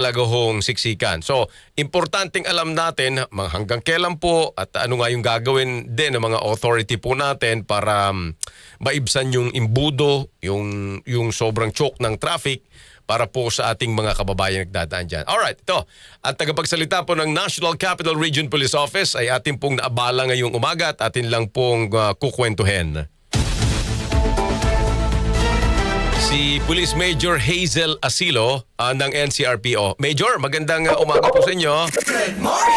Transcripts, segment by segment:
talaga hong siksikan. So, importanteng alam natin hanggang kailan po at ano nga yung gagawin din ng mga authority po natin para maibsan yung imbudo, yung sobrang choke ng traffic para po sa ating mga kababayan nagdadaan dyan. Alright, ito. At tagapagsalita po ng National Capital Region Police Office ay atin pong naabala ngayong umaga at atin lang pong kukwentuhin. Si Police Major Hazel Asilo ng NCRPO. Major, magandang umaga po sa inyo.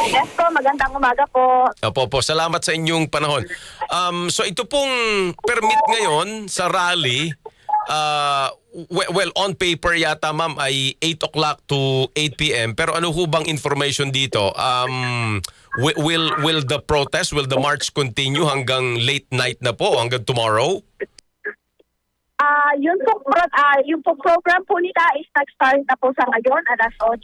Yes po, magandang umaga po. Opo, salamat sa inyong panahon. So ito pong permit ngayon sa rally, well, on paper yata ma'am ay 8 o'clock to 8 p.m. Pero ano ho bang information dito? Will the protest, will the march continue hanggang late night na po, hanggang tomorrow? Yung po program po nila is nag-start na po sa ngayon, alas 8.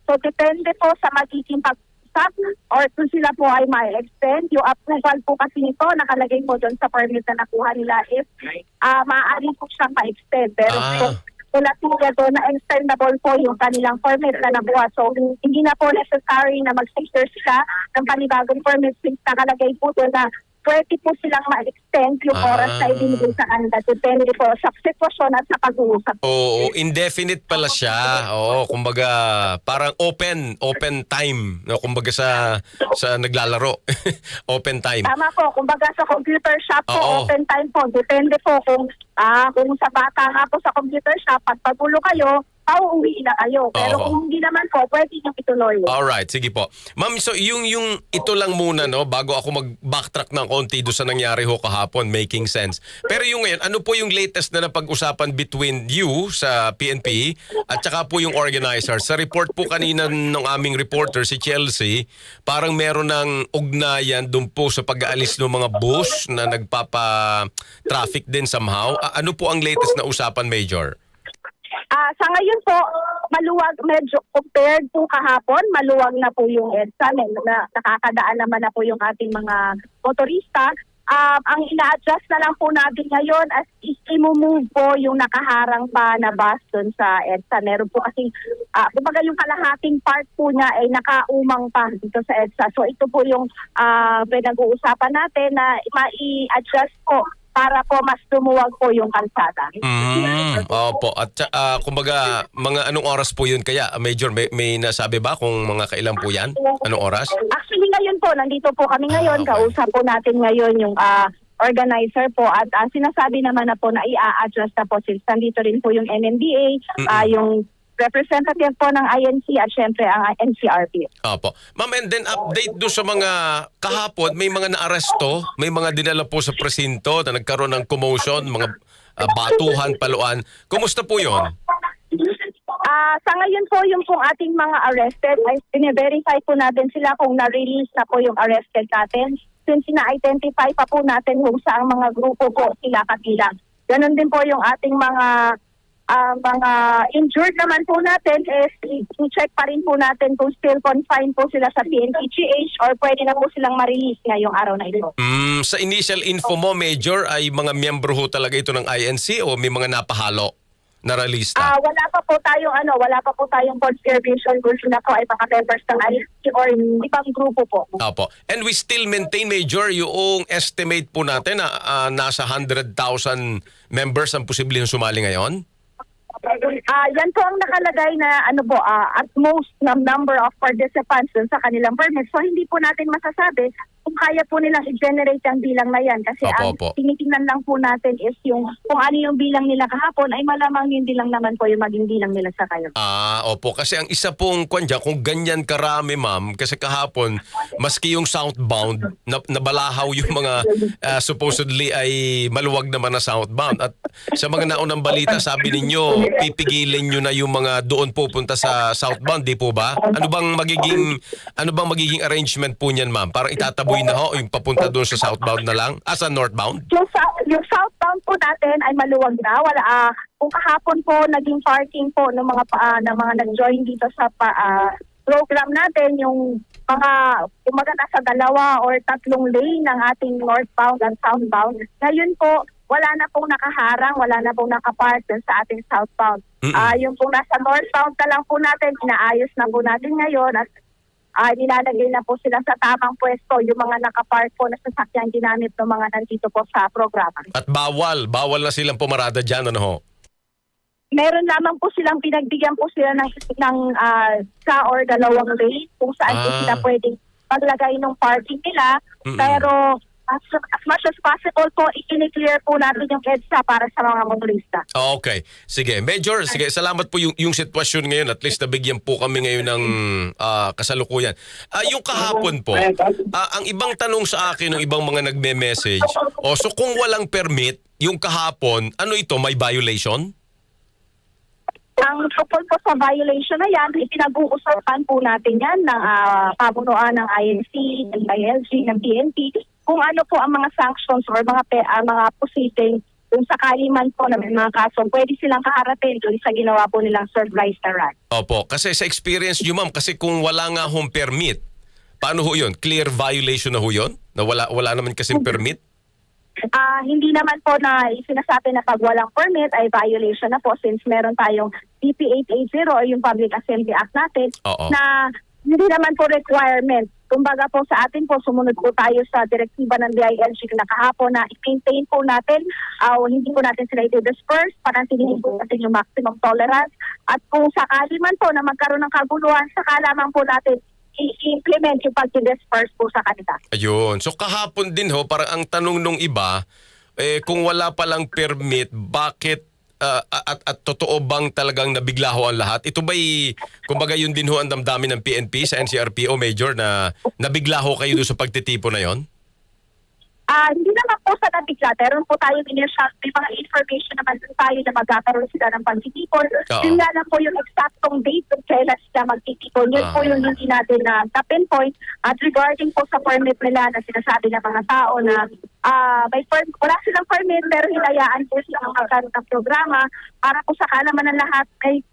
So depende po sa magiging pag-usap or kung sila po ay ma-extend. Yung approval po kasi nito, nakalagay po doon sa permit na nakuha nila if maaari po siyang ma-extend. Pero wala sila doon na extendable po yung kanilang permit na nakuha. So hindi na po necessary na mag-secure sila ng panibagong permit since nakalagay po doon na pwede po silang ma-extend yung oras na ibinigay sa kanila. Depende po sa sitwasyon at sa pag-uusap. Oo, indefinite pala siya. Oo, kumbaga parang open time, no, kumbaga sa naglalaro. Open time. Tama po, kumbaga sa computer shop po, open time po. Depende po kung sa bata nga po sa computer shop, pag pagulo kayo, pauuwi na kayo. Pero kung hindi naman po, pwede nyo ituloy. Alright, sige po. Ma'am, so yung ito lang muna, no, bago ako mag-backtrack ng konti doon sa nangyari ho kahapon, making sense. Pero yung ngayon, ano po yung latest na napag-usapan between you sa PNP at saka po yung organizer? Sa report po kanina ng aming reporter, si Chelsea, parang meron ng ugnayan doon po sa pag-aalis ng mga bus na nagpapa-traffic din somehow. Ano po ang latest na usapan, Major? Sa ngayon po, maluwag, medyo compared po kahapon, maluwag na po yung EDSA, nakakadaan naman na po yung ating mga motorista. Ang ina-adjust na lang po natin ngayon as is i-move po yung nakaharang pa na bus dun sa EDSA. Meron po kasi, kumbaga yung kalahating part po niya ay nakaumang pa dito sa EDSA. So ito po yung pinag-uusapan natin na ma-i-adjust po para po mas lumuwag po yung kalsada. Opo. At kumbaga, mga anong oras po yun kaya? Major, may nasabi ba kung mga kailan po yan? Anong oras? Actually ngayon po, nandito po kami ngayon. Okay. Kausap po natin ngayon yung organizer po at sinasabi naman na po na i-adjust na po since nandito rin po yung NMDA, yung representative po ng INC at syempre ang NCRP. Opo. Ma'am, and then update do sa mga kahapon, may mga naaresto, may mga dinala po sa presinto na nagkaroon ng commotion, mga batuhan, paluan. Kumusta po yon? Sa ngayon po yung pong ating mga arrested ay verify po natin sila kung na-release na po yung arrested natin since na-identify pa po natin kung saang mga grupo po sila kabilang. Ganon din po yung ating mga injured naman po natin is i-check pa rin po natin kung still confined po sila sa PNPGH or pwede na po silang ma-release ngayong araw na ito. Sa initial info mo, Major, ay mga miyembro ho talaga ito ng INC o may mga napahalo na release na? Wala pa po tayong confirmation kung sila po ay mga members ng INC or ibang grupo po. Opo. And we still maintain, Major, yung estimate po natin na nasa 100,000 members ang posibleng sumali ngayon? Yan po ang nakalagay na at most number of participants dun sa kanilang permit. So hindi po natin masasabi kung kaya po nilang i-generate ang bilang na yan. Kasi ang tinitingnan lang po natin is kung ano yung bilang nila kahapon ay malamang hindi lang naman po yung maging bilang nila sa kayo. Opo. Kasi ang isa pong kung ganyan karami, ma'am, kasi kahapon, maski yung southbound, nabalahaw yung mga supposedly ay maluwag naman na southbound. At sa mga naunang balita, sabi ninyo, pipigilin nyo na yung mga doon pupunta sa southbound, di po ba? Ano bang magiging arrangement po niyan, ma'am? Parang itataboy na ho yung papunta doon sa southbound na lang? Sa northbound? Yung southbound po natin ay maluwag na. Kung kahapon po naging parking po ng mga nag-join dito sa program natin, yung mga nasa 2 or 3 lane ng ating northbound and southbound. Ngayon po, wala na pong nakaharang, wala na pong nakapark dun sa ating southbound. Yung pong nasa northbound na lang po natin, inaayos na po natin ngayon at nilalagay na po sila sa tamang pwesto yung mga nakapark po na sasakyan ginamit ng mga nandito po sa programa. At bawal na silang pumarada dyan, ano ho? Meron lamang po silang pinagbigyan po sila ng isa or dalawang lane kung saan po sila pwedeng maglagay ng parking nila. Pero as much as possible po, i-clear po natin yung EDSA para sa mga motorista. Okay. Sige. Major, sige. Salamat po yung sitwasyon ngayon. At least nabigyan po kami ngayon ng kasalukuyan. Yung kahapon po, ang ibang tanong sa akin ng ibang mga nagme-message, so kung walang permit, yung kahapon, ano ito, may violation? Ang tungkol po sa violation na yan, ipinag-uusapan po natin yan ng pamunuan ng INC, ng ILG, ng PNP, kung ano po ang mga sanctions or mga positing kung sakali man po na may mga kaso, pwede silang kaharapin doon sa ginawa po nilang surprise na run. Opo, kasi sa experience nyo ma'am, kasi kung wala nga home permit, paano ho yun? Clear violation na ho yun? Na wala naman kasing permit? Hindi naman po na sinasabi na pag walang permit ay violation na po since meron tayong BP 880 o yung Public Assembly Act natin na hindi naman po requirement. Kumbaga po sa atin po, sumunod po tayo sa direktiba ng DILG na kahapon na i-maintain po natin, hindi po natin sila i-disperse, panatilihin po natin yung maximum tolerance. At kung sakali man po na magkaroon ng kaguluhan, saka lamang po natin i-implement yung pag-disperse po sa kanila. Ayun. So kahapon din ho, parang ang tanong nung iba, kung wala palang permit, bakit at totoo bang talagang nabigla ho ang lahat? Ito ba'y, kumbaga yun din ho ang damdamin ng PNP sa NCRPO, Major, na nabigla ho kayo doon sa pagtitipo na yon? Hindi naman po sa nabigla. Meron po tayo initial, may mga information naman po tayo na magkakaroon sila ng pagtitipon. Yun nga lang po yung exactong date kung kailan sila magtitipon. Yun po yung hindi natin na pinpoint. At regarding po sa permit nila na sinasabi ng mga tao na wala silang permit pero hinayaan po silang magkaroon ng programa para po sa naman ng lahat ay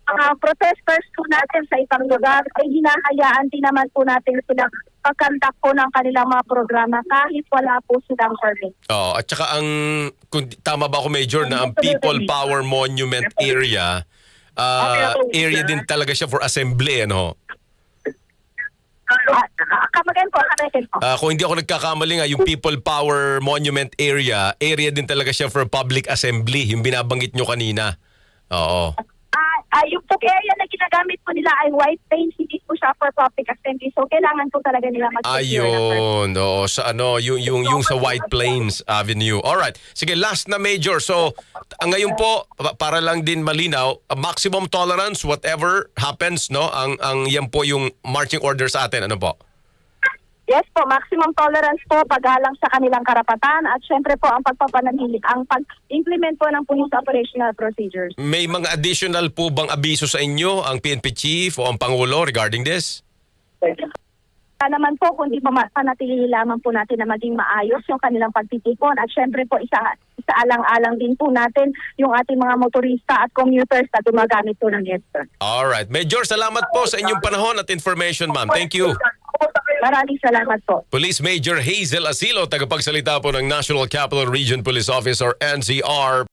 mga protesters po natin sa ibang lugar ay hinahayaan din naman po natin silang pagkandak po ng kanilang mga programa kahit wala po silang permit. At saka kung tama ba ako Major, na ang People Power Monument area, area din talaga siya for assembly, ano? Kamagain po. Kung hindi ako nagkakamali nga, yung People Power Monument area din talaga siya for public assembly, yung binabanggit nyo kanina. Oo. Yung po area na ginagamit po nila ay white paint, hindi po siya for public assembly. So, kailangan po talaga nila mag-secure. Ayun. Sa yung sa White Plains Avenue. Alright. Sige, last na Major. So, ngayon po, para lang din malinaw, maximum tolerance, whatever happens, no? Ang yan po yung marching order sa atin. Ano po? Yes po, maximum tolerance po, paggalang sa kanilang karapatan at syempre po ang pagpapanatili, ang pag-implement po ng police operational procedures. May mga additional po bang abiso sa inyo ang PNP Chief o ang Pangulo regarding this? Naman po, kundi panatili lamang po natin na maging maayos yung kanilang pagtitipon at syempre po isaalang-alang din po natin yung ating mga motorista at commuters na gumagamit po ng EDSA. Alright. Major, salamat po sa inyong panahon at information, ma'am. Thank you. Maraming salamat po. Police Major Hazel Asilo, tagapagsalita po ng National Capital Region Police Office or NCR.